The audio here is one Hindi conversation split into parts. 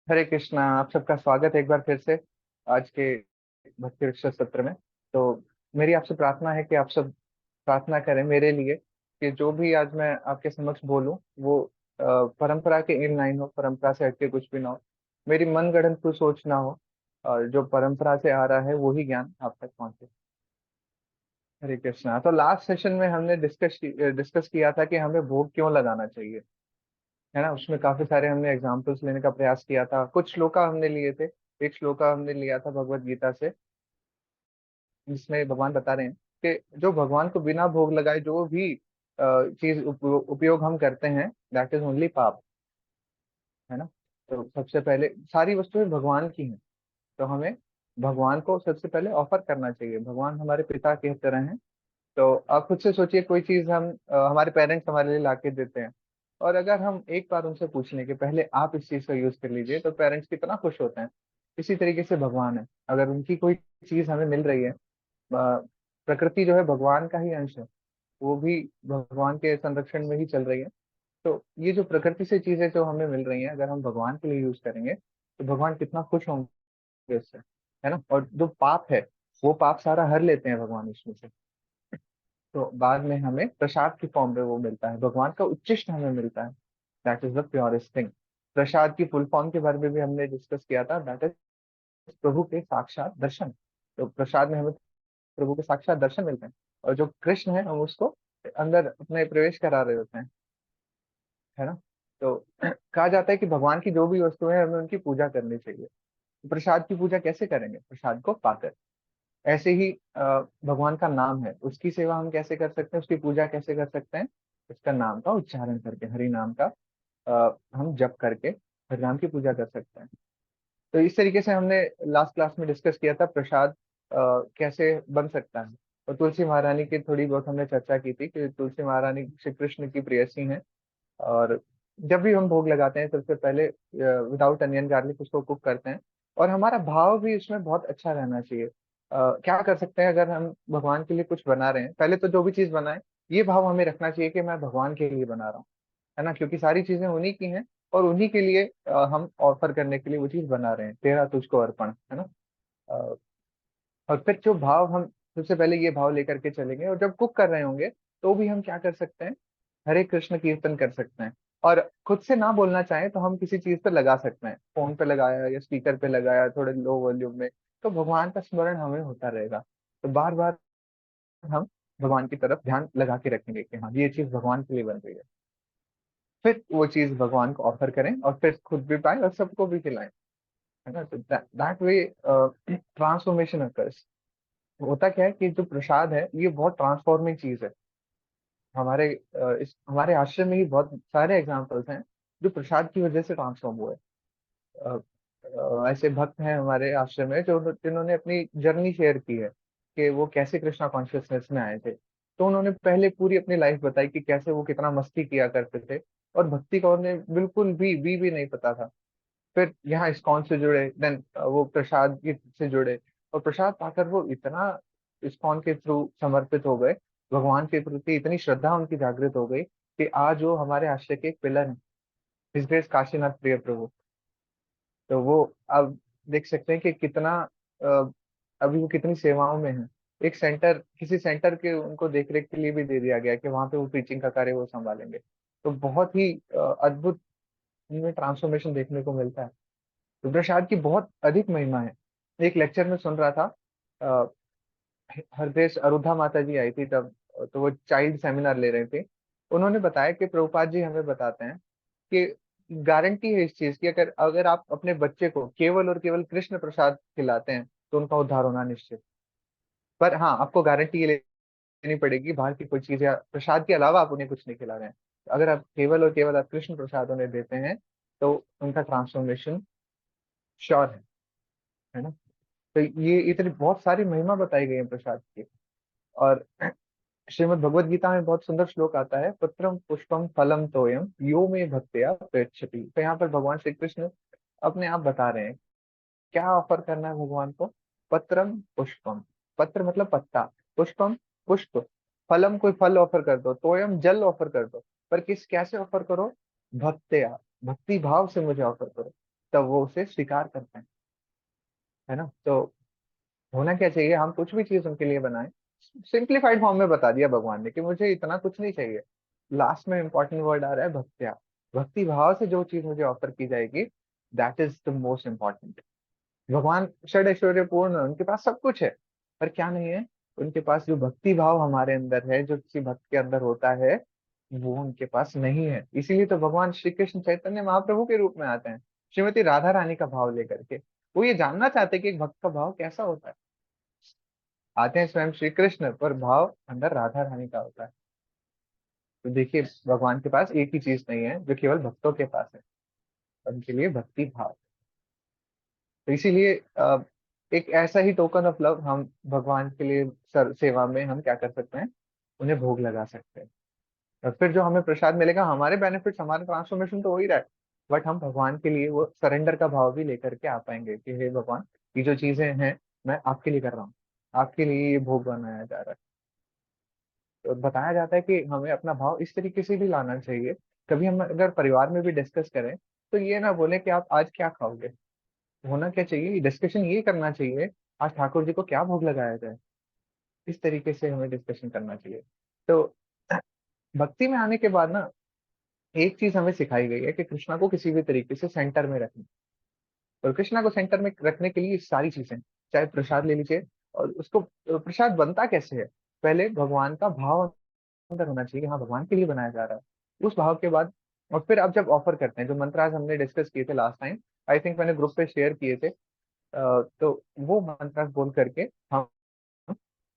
हरे कृष्णा। आप सबका स्वागत है एक बार फिर से आज के भक्ति विशेष सत्र में। तो मेरी आपसे प्रार्थना है कि आप सब प्रार्थना करें मेरे लिए कि जो भी आज मैं आपके समक्ष बोलूं वो परंपरा के इन लाइन हो, परंपरा से हटके कुछ भी ना हो, मेरी मन गढ़ंत कोई सोच ना हो, और जो परंपरा से आ रहा है वही ज्ञान आप तक पहुंचे। हरे कृष्णा। तो लास्ट सेशन में हमने डिस्कस किया था कि हमें भोग क्यों लगाना चाहिए, है ना। उसमें काफी सारे हमने एग्जाम्पल्स लेने का प्रयास किया था, कुछ श्लोका हमने लिए थे। एक श्लोका हमने लिया था भगवत गीता से, जिसमें भगवान बता रहे हैं कि जो भगवान को बिना भोग लगाए जो भी चीज उपयोग हम करते हैं, दैट इज ओनली पाप, है ना। तो सबसे पहले सारी वस्तुएं भगवान की हैं, तो हमें भगवान को सबसे पहले ऑफर करना चाहिए। भगवान हमारे पिता की तरह हैं। तो आप खुद से सोचिए, कोई चीज हम हमारे पेरेंट्स हमारे लिए लाके देते हैं, और अगर हम एक बार उनसे पूछ लें कि पहले आप इस चीज का यूज कर लीजिए, तो पेरेंट्स कितना खुश होते हैं। इसी तरीके से भगवान है, अगर उनकी कोई चीज हमें मिल रही है, प्रकृति जो है भगवान का ही अंश है, वो भी भगवान के संरक्षण में ही चल रही है। तो ये जो प्रकृति से चीजें जो हमें मिल रही हैं, अगर हम भगवान के लिए यूज करेंगे तो भगवान कितना खुश होंगे इससे, है ना। और जो पाप है वो पाप सारा हर लेते हैं भगवान उसमें से। तो बाद में हमें प्रसाद की फॉर्म में वो मिलता है, भगवान का उच्चिष्ट हमें मिलता है। That is the purest thing. Prasad की फुल फॉर्म के बारे में भी हमने डिस्कस किया था, दैट इज प्रभु के साक्षात दर्शन। तो प्रसाद में हमें प्रभु के साक्षात दर्शन मिलते हैं, और जो कृष्ण है हम उसको अंदर अपने प्रवेश करा रहे होते हैं, है ना। तो कहा जाता है कि भगवान की जो भी वस्तुएं हैं हमें उनकी पूजा करनी चाहिए। प्रसाद की पूजा कैसे करेंगे? प्रसाद को पाकर। ऐसे ही भगवान का नाम है, उसकी सेवा हम कैसे कर सकते हैं, उसकी पूजा कैसे कर सकते हैं? उसका नाम का उच्चारण करके, हरि नाम का हम जप करके हरि नाम की पूजा कर सकते हैं। तो इस तरीके से हमने लास्ट क्लास में डिस्कस किया था प्रसाद कैसे बन सकता है। और तुलसी महारानी की थोड़ी बहुत हमने चर्चा की थी कि तुलसी महारानी श्री कृष्ण की प्रेयसी हैं, और जब भी हम भोग लगाते हैं सबसे पहले विदाउट अनियन गार्लिक उसको कुक करते हैं। और हमारा भाव भी उसमें बहुत अच्छा रहना चाहिए। क्या कर सकते हैं, अगर हम भगवान के लिए कुछ बना रहे हैं, पहले तो जो भी चीज बनाए ये भाव हमें रखना चाहिए कि मैं भगवान के लिए बना रहा हूँ, है ना, क्योंकि सारी चीजें उन्हीं की हैं, और उन्हीं के लिए हम ऑफर करने के लिए वो चीज बना रहे हैं, तेरा तुझको अर्पण, है ना। अ, और फिर जो भाव हम सबसे पहले ये भाव लेकर के चलेंगे, और जब कुक कर रहे होंगे तो भी हम क्या कर सकते हैं, हरे कृष्ण कीर्तन कर सकते हैं। और खुद से ना बोलना चाहें तो हम किसी चीज पे लगा सकते हैं, फोन पे लगाया या स्पीकर पे लगाया थोड़े लो वॉल्यूम में, तो भगवान का स्मरण हमें होता रहेगा। तो बार बार हम भगवान की तरफ ध्यान लगा के रखेंगे कि हाँ ये चीज भगवान के लिए बन रही है। फिर वो चीज भगवान को ऑफर करें, और फिर खुद भी पाए और सबको भी खिलाएं, है ना। तो दैट वे ट्रांसफॉर्मेशन अकर्स। होता क्या है कि जो प्रसाद है ये बहुत ट्रांसफॉर्मिंग चीज है। हमारे इस हमारे आश्रम में ही बहुत सारे एग्जांपल्स हैं जो प्रसाद की वजह से ट्रांसफॉर्म हुए। अ, ऐसे भक्त हैं हमारे आश्रम में जो जिन्होंने अपनी जर्नी शेयर की है कि वो कैसे कृष्णा कॉन्शियसनेस में आए थे। तो उन्होंने पहले पूरी अपनी लाइफ बताई कि कैसे वो कितना मस्ती किया करते थे, और भक्ति का उन्हें बिल्कुल भी नहीं पता था। फिर यहाँ इस्कॉन से जुड़े, देन वो प्रसाद से जुड़े, और प्रसाद पाकर वो इतना इस्कॉन के थ्रू समर्पित हो गए, भगवान के प्रति इतनी श्रद्धा उनकी जागृत हो गई कि आज वो हमारे आश्रय के एक पिलर हैं, हिज ग्रेस काशीनाथ प्रिय प्रभु। तो वो अब देख सकते हैं कि कितना अ, अभी वो कितनी सेवाओं में है। एक सेंटर, किसी सेंटर के उनको देखरेख के लिए भी दे दिया गया है कि वहां पे वो टीचिंग का कार्य वो संभालेंगे। तो बहुत ही अद्भुत उनमें ट्रांसफॉर्मेशन देखने को मिलता है। रुद्रप्रसाद की बहुत अधिक महिमा है। एक लेक्चर में सुन रहा था, अ, हरदेश अरुधा माता जी आई थी तब, तो वो चाइल्ड सेमिनार ले रहे थे। उन्होंने बताया कि प्रभुपाद जी हमें बताते हैं कि गारंटी है इस चीज की, अगर अगर आप अपने बच्चे को केवल और केवल कृष्ण प्रसाद खिलाते हैं तो उनका उद्धार होना निश्चित। पर हाँ, आपको गारंटी ये लेनी पड़ेगी, बाहर की कोई चीज या प्रसाद के अलावा आप उन्हें कुछ नहीं खिला रहे हैं। अगर आप केवल और केवल आप कृष्ण प्रसाद उन्हें देते हैं तो उनका ट्रांसफॉर्मेशन श्योर है ना। तो ये इतनी बहुत सारी महिमा बताई गई है प्रसाद की। और श्रीमद् भगवद गीता में बहुत सुंदर श्लोक आता है, पत्रम पुष्पम फलम तोयम यो में भक्त्या प्रेक्षति। तो यहाँ पर भगवान श्री कृष्ण अपने आप बता रहे हैं क्या ऑफर करना है भगवान को। पत्रम पुष्पम, पत्र मतलब पत्ता, पुष्पम पुष्प, फलम कोई फल ऑफर कर दो, तोयम जल ऑफर कर दो। पर किस कैसे ऑफर करो? भक्त्या, भक्ति भाव से मुझे ऑफर करो। तब वो उसे स्वीकार करते हैं, है ना। तो होना क्या चाहिए, हम कुछ भी चीज उनके लिए बनाएं, सिंप्लीफाइड फॉर्म में बता दिया भगवान ने कि मुझे इतना कुछ नहीं चाहिए। लास्ट में इंपॉर्टेंट वर्ड आ रहा है भक्त्या। भक्ति भाव से जो चीज मुझे ऑफर की जाएगी, that is the most important. भगवान षड ऐश्वर्य पूर्ण है, उनके पास सब कुछ है, पर क्या नहीं है, उनके पास जो भक्ति भाव हमारे अंदर है, जो किसी भक्त के अंदर होता है, वो उनके पास नहीं है। इसीलिए तो भगवान श्री कृष्ण चैतन्य महाप्रभु के रूप में आते हैं, श्रीमती राधा रानी का भाव लेकर के। वो ये जानना चाहते हैं कि एक भक्त का भाव कैसा होता है। आते हैं स्वयं श्री कृष्ण, पर भाव अंदर राधा रानी का होता है। तो देखिए, भगवान के पास एक ही चीज नहीं है जो केवल भक्तों के पास है, उनके लिए भक्ति भाव। तो इसीलिए एक ऐसा ही टोकन ऑफ लव हम भगवान के लिए सेवा में हम क्या कर सकते हैं, उन्हें भोग लगा सकते हैं। और फिर जो हमें प्रसाद मिलेगा, हमारे बेनिफिट्स, हमारा ट्रांसफॉर्मेशन तो हो ही रहा है, बट हम भगवान के लिए वो सरेंडर का भाव भी लेकर के आ पाएंगे कि हे भगवान, ये जो चीजें हैं मैं आपके लिए कर रहा हूँ, आपके लिए ये भोग बनाया जा रहा है। तो बताया जाता है कि हमें अपना भाव इस तरीके से भी लाना चाहिए। कभी हम अगर परिवार में भी डिस्कस करें, तो ये ना बोले कि आप आज क्या खाओगे। होना क्या चाहिए, डिस्कशन ये करना चाहिए, आज ठाकुर जी को क्या भोग लगाया जाए। इस तरीके से हमें डिस्कशन करना चाहिए। तो भक्ति में आने के बाद ना, एक चीज हमें सिखाई गई है कि कृष्णा को किसी भी तरीके से सेंटर में रखना। और कृष्णा को सेंटर में रखने के लिए सारी चीजें, चाहे प्रसाद ले लीजिए, और उसको प्रसाद बनता कैसे है, पहले भगवान का भाव अंदर होना चाहिए, हाँ भगवान के लिए बनाया जा रहा है। उस भाव के बाद, और फिर आप जब ऑफर करते हैं, जो मंत्र आज हमने डिस्कस किए थे लास्ट टाइम, आई थिंक मैंने ग्रुप पे शेयर किए थे, तो वो मंत्र बोल करके हम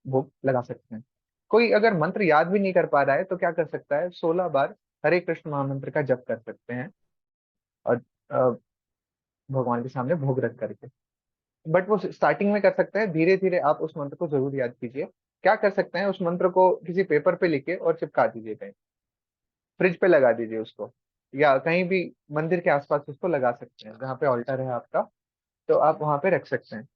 भोग लगा सकते हैं। कोई अगर मंत्र याद भी नहीं कर पा रहा है, तो क्या कर सकता है, 16 बार हरे कृष्ण महामंत्र का जप कर सकते हैं, और अ, भगवान के सामने भोग रख करके। बट वो स्टार्टिंग में कर सकते हैं, धीरे धीरे आप उस मंत्र को जरूर याद कीजिए। क्या कर सकते हैं, उस मंत्र को किसी पेपर पे लिखे और चिपका दीजिए कहीं, फ्रिज पे लगा दीजिए उसको, या कहीं भी मंदिर के आसपास उसको लगा सकते हैं, जहाँ पे ऑल्टर है आपका, तो आप वहां पे रख सकते हैं।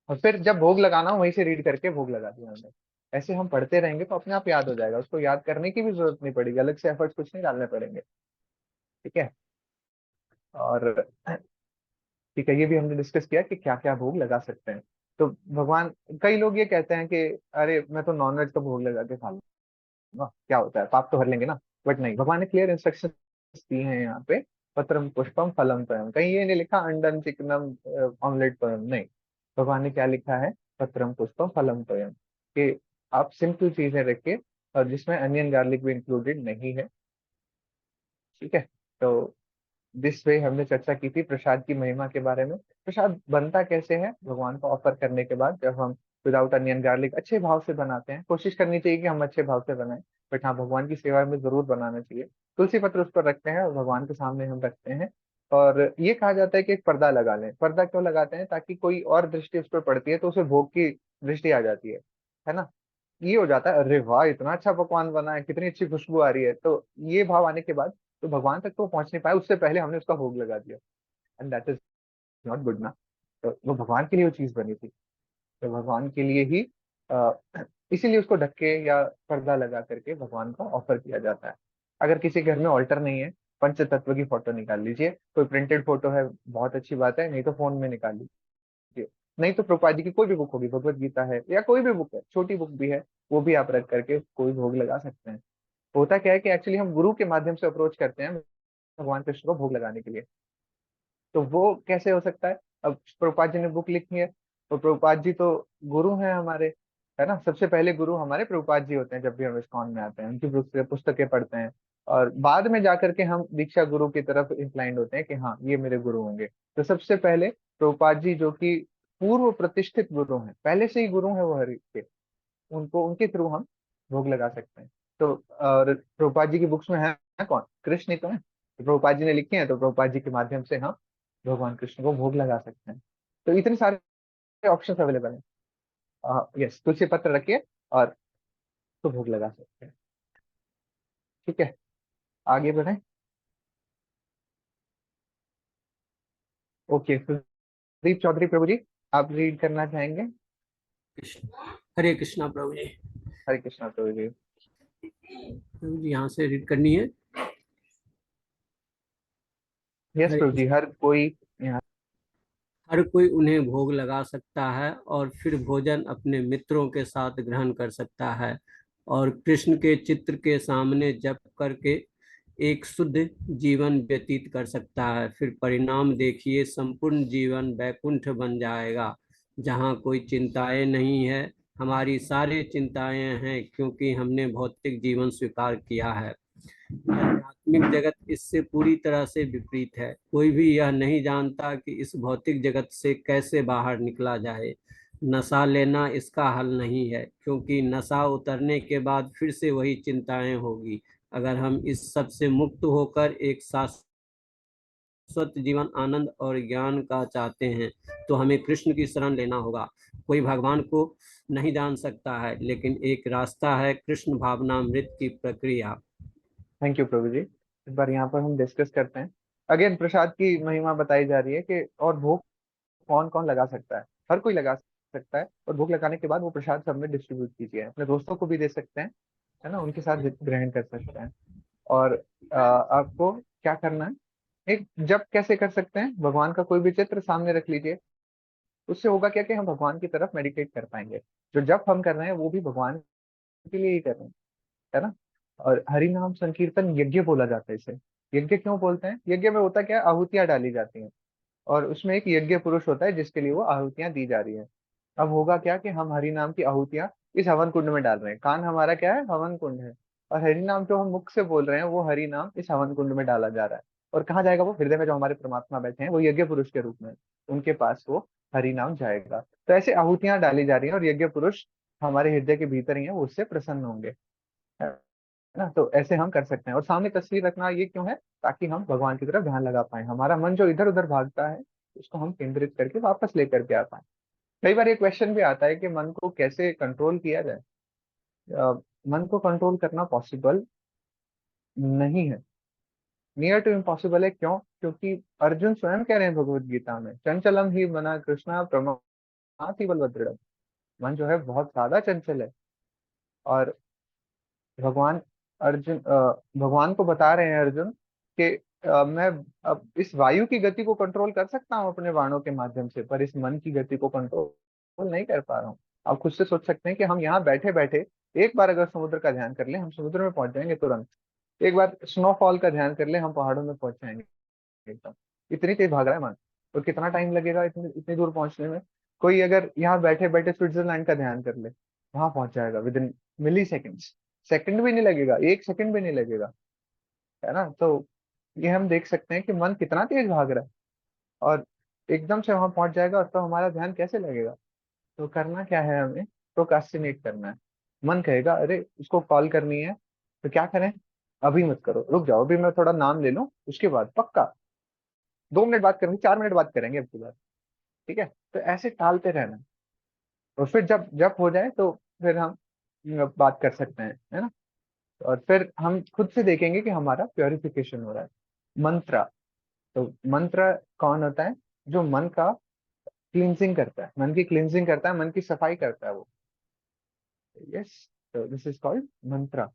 और फिर जब भोग लगाना हो, वहीं से रीड करके भोग लगा दिया हमने। ऐसे हम पढ़ते रहेंगे तो अपने आप याद हो जाएगा, उसको याद करने की भी जरूरत नहीं पड़ेगी, अलग से एफर्ट्स कुछ नहीं डालने पड़ेंगे। ठीक है। और ठीक है, ये भी हमने डिस्कस किया कि क्या क्या भोग लगा सकते हैं। तो भगवान, कई लोग ये कहते हैं कि अरे मैं तो नॉनवेज का भोग लगा के खा लूंगा, क्या होता है, पाप तो हर लेंगे ना। बट नहीं, भगवान ने क्लियर इंस्ट्रक्शन दी है यहाँ पे, पत्रम पुष्पम फलम तोयम, कहीं ये नहीं लिखा अंडन चिकनम ऑमलेट तोयम, नहीं। भगवान ने क्या लिखा है, पत्रम पुष्पम फलम तोयम, कि आप सिंपल चीजें रखिए, और जिसमें अनियन गार्लिक भी इंक्लूडेड नहीं है। ठीक है। तो दिस वे हमने चर्चा की थी प्रसाद की महिमा के बारे में। प्रसाद बनता कैसे है, भगवान को ऑफर करने के बाद, जब हम विदाउट अनियन गार्लिक अच्छे भाव से बनाते हैं, कोशिश करनी चाहिए कि हम अच्छे भाव से बनाएं, बट हाँ भगवान की सेवा में जरूर बनाना चाहिए। तुलसी पत्र उस पर रखते हैं और भगवान के सामने हम रखते हैं। और ये कहा जाता है कि एक पर्दा लगा लें। पर्दा क्यों लगाते हैं, ताकि कोई और दृष्टि उस पर पड़ती है तो उसे भोग की दृष्टि आ जाती है ना। ये हो जाता है, अरे वाह इतना अच्छा पकवान बना है, कितनी अच्छी खुशबू आ रही है, तो ये भाव आने के बाद तो भगवान तक तो पहुंच नहीं पाए, उससे पहले हमने उसका भोग लगा दिया, and that is not good ना। तो वो भगवान के लिए वो चीज बनी थी, तो भगवान के लिए ही अ, इसीलिए उसको ढक के या पर्दा लगा करके भगवान को ऑफर किया जाता है। अगर किसी घर में ऑल्टर नहीं है, पंच तत्व की फोटो निकाल लीजिए, कोई प्रिंटेड फोटो है बहुत अच्छी बात है, नहीं तो फोन में निकाल लीजिए, नहीं तो प्रभुपाद जी की कोई भी बुक होगी, भगवत गीता है या कोई भी बुक है, छोटी बुक भी है, वो भी आप रख करके कोई भोग लगा सकते हैं। होता क्या है कि एक्चुअली हम गुरु के माध्यम से अप्रोच करते हैं भगवान कृष्ण को भोग लगाने के लिए। तो वो कैसे हो सकता है, अब प्रभुपाद जी ने बुक लिखी है, तो प्रभुपाद जी तो गुरु हैं हमारे, है ना। सबसे पहले गुरु हमारे प्रभुपाद जी होते हैं, जब भी हम इस्कॉन में आते हैं उनकी पुस्तकें पढ़ते हैं, और बाद में जाकर के हम दीक्षा गुरु की तरफ इंक्लाइंड होते हैं कि हाँ ये मेरे गुरु होंगे। तो सबसे पहले प्रभुपाद जी, जो कि पूर्व प्रतिष्ठित गुरु हैं, पहले से ही गुरु हैं वो हरि के, उनको उनके थ्रू हम भोग लगा सकते हैं। तो और प्रभुपाद जी की बुक्स में है कौन, कृष्ण ही तो है, तो प्रभुपाद जी ने लिखे हैं, तो प्रभुपाद जी के माध्यम से हम भगवान कृष्ण को भोग लगा सकते हैं। तो इतने सारे ऑप्शन अवेलेबल हैं। यस, तुलसी पत्र रखिए और तो भोग लगा सकते हैं। ठीक है, आगे बढ़े। ओके, सुदीप चौधरी प्रभु जी, आप रीड करना चाहेंगे। कृष्ण हरे कृष्णा प्रभु जी। हरे कृष्णा प्रभु जी। प्रभु जी यहाँ से रीड करनी है। यस हरे प्रभु जी, कृष्ण। हर कोई यहाँ। हर कोई उन्हें भोग लगा सकता है और फिर भोजन अपने मित्रों के साथ ग्रहण कर सकता है और कृष्ण के चित्र के सामने जप करके एक शुद्ध जीवन व्यतीत कर सकता है। फिर परिणाम देखिए, संपूर्ण जीवन वैकुंठ बन जाएगा, जहाँ कोई चिंताएं नहीं है। हमारी सारी चिंताएं हैं क्योंकि हमने भौतिक जीवन स्वीकार किया है। आध्यात्मिक जगत इससे पूरी तरह से विपरीत है। कोई भी यह नहीं जानता कि इस भौतिक जगत से कैसे बाहर निकला जाए। नशा लेना इसका हल नहीं है, क्योंकि नशा उतरने के बाद फिर से वही चिंताएं होगी। अगर हम इस सब से मुक्त होकर एक शाश्वत जीवन, आनंद और ज्ञान का चाहते हैं, तो हमें कृष्ण की शरण लेना होगा। कोई भगवान को नहीं जान सकता है, लेकिन एक रास्ता है, कृष्ण भावनामृत की प्रक्रिया। थैंक यू प्रभु जी। इस बार यहाँ पर हम डिस्कस करते हैं। अगेन प्रसाद की महिमा बताई जा रही है कि और भोग कौन कौन लगा सकता है। हर कोई लगा सकता है, और भोग लगाने के बाद वो प्रसाद सब में डिस्ट्रीब्यूट कीजिए, अपने दोस्तों को भी दे सकते हैं, है ना, उनके साथ ग्रहण कर सकते हैं। और आपको क्या करना है, एक जप कैसे कर सकते हैं, भगवान का कोई भी चित्र सामने रख लीजिए। उससे होगा क्या कि हम भगवान की तरफ मेडिटेट कर पाएंगे। जो जप हम कर रहे हैं वो भी भगवान के लिए ही कर रहे हैं, है ना। और हरि नाम संकीर्तन यज्ञ बोला जाता है इसे। यज्ञ क्यों बोलते हैं, यज्ञ में होता क्या है, आहुतियां डाली जाती हैं, और उसमें एक यज्ञ पुरुष होता है जिसके लिए वो आहुतियां दी जा रही है। अब होगा क्या कि हम हरि नाम की आहुतियां इस हवन कुंड में डाल रहे हैं। कान हमारा क्या है, हवन कुंड है। और हरि नाम जो हम मुख से बोल रहे हैं वो हरि नाम इस हवन कुंड में डाला जा रहा है। और कहाँ जाएगा वो, हृदय में जो हमारे परमात्मा बैठे हैं वो यज्ञ पुरुष के रूप में, उनके पास वो हरि नाम जाएगा। तो ऐसे आहुतियां डाली जा रही हैं और यज्ञ पुरुष हमारे हृदय के भीतर ही है, वो उससे प्रसन्न होंगे, है ना। तो ऐसे हम कर सकते हैं। और सामने तस्वीर रखना ये क्यों है, ताकि हम भगवान की तरफ ध्यान लगा पाए, हमारा मन जो इधर उधर भागता है उसको हम केंद्रित करके वापस लेकर के आ पाए। कई बार ये क्वेश्चन भी आता है कि मन को कैसे कंट्रोल किया जाए। मन को कंट्रोल करना पॉसिबल नहीं है, नियर टू इम्पॉसिबल है। क्यों, क्योंकि अर्जुन स्वयं कह रहे हैं भगवत गीता में, चंचलम ही मना कृष्णा प्रमाथि बलभद्रम। मन जो है बहुत ज्यादा चंचल है। और भगवान भगवान को बता रहे हैं अर्जुन कि मैं अब इस वायु की गति को कंट्रोल कर सकता हूँ अपने बाणों के माध्यम से, पर इस मन की गति को कंट्रोल नहीं कर पा रहा हूँ। आप खुद से सोच सकते हैं कि हम यहाँ बैठे बैठे एक बार अगर समुद्र का ध्यान कर ले, हम समुद्र में पहुंच जाएंगे तुरंत। एक बार स्नोफॉल का ध्यान कर ले, हम पहाड़ों में पहुंच जाएंगे एकदम। इतनी तेज भाग रहा है मन। और कितना टाइम लगेगा इतनी इतनी दूर पहुंचने में। कोई अगर यहाँ बैठे बैठे स्विट्जरलैंड का ध्यान कर ले, वहां पहुंच जाएगा within milliseconds. Second भी नहीं लगेगा, एक सेकंड भी नहीं लगेगा, है ना। तो ये हम देख सकते हैं कि मन कितना तेज भाग रहा है, और एकदम से वहां पहुंच जाएगा, और तो हमारा ध्यान कैसे लगेगा। तो करना क्या है, हमें प्रोकास्टिनेट करना है। मन कहेगा अरे उसको कॉल करनी है, तो क्या करें, अभी मत करो, रुक जाओ, अभी मैं थोड़ा नाम ले लूं, उसके बाद पक्का 2 मिनट बात करेंगे, 4 मिनट बात करेंगे अब की बार, ठीक है। तो ऐसे टालते रहना, और फिर जब जब हो जाए तो फिर हम बात कर सकते हैं, है ना। और फिर हम खुद से देखेंगे कि हमारा प्योरिफिकेशन हो रहा है। मंत्रा, तो मंत्र कौन होता है, जो मन का क्लींजिंग करता है, मन की क्लींजिंग करता है, मन की सफाई करता है वो। यस, तो दिस इज कॉल्ड मंत्रा।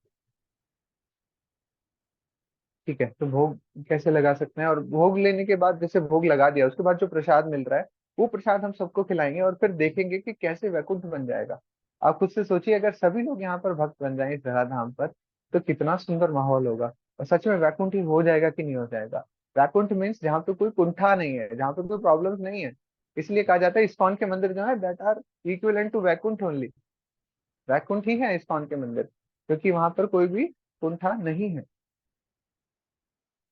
ठीक है, तो भोग कैसे लगा सकते हैं, और भोग लेने के बाद जैसे भोग लगा दिया उसके बाद जो प्रसाद मिल रहा है वो प्रसाद हम सबको खिलाएंगे, और फिर देखेंगे कि कैसे वैकुंठ बन जाएगा। आप खुद से सोचिए, अगर सभी लोग यहाँ पर भक्त बन जाएंगे इस धरा धाम पर, तो कितना सुंदर माहौल होगा। और सच में वैकुंठ ही हो जाएगा कि नहीं हो जाएगा। वैकुंठ मीन्स जहाँ पे कोई कुंठा नहीं है, जहाँ पे कोई प्रॉब्लम नहीं है। इसलिए कहा जाता है इस्कॉन के मंदिर जो है that are equivalent to Vaikuntha only. Vaikuntha ही है इस्कॉन के मंदिर, क्योंकि वहां पर कोई भी कुंठा नहीं है।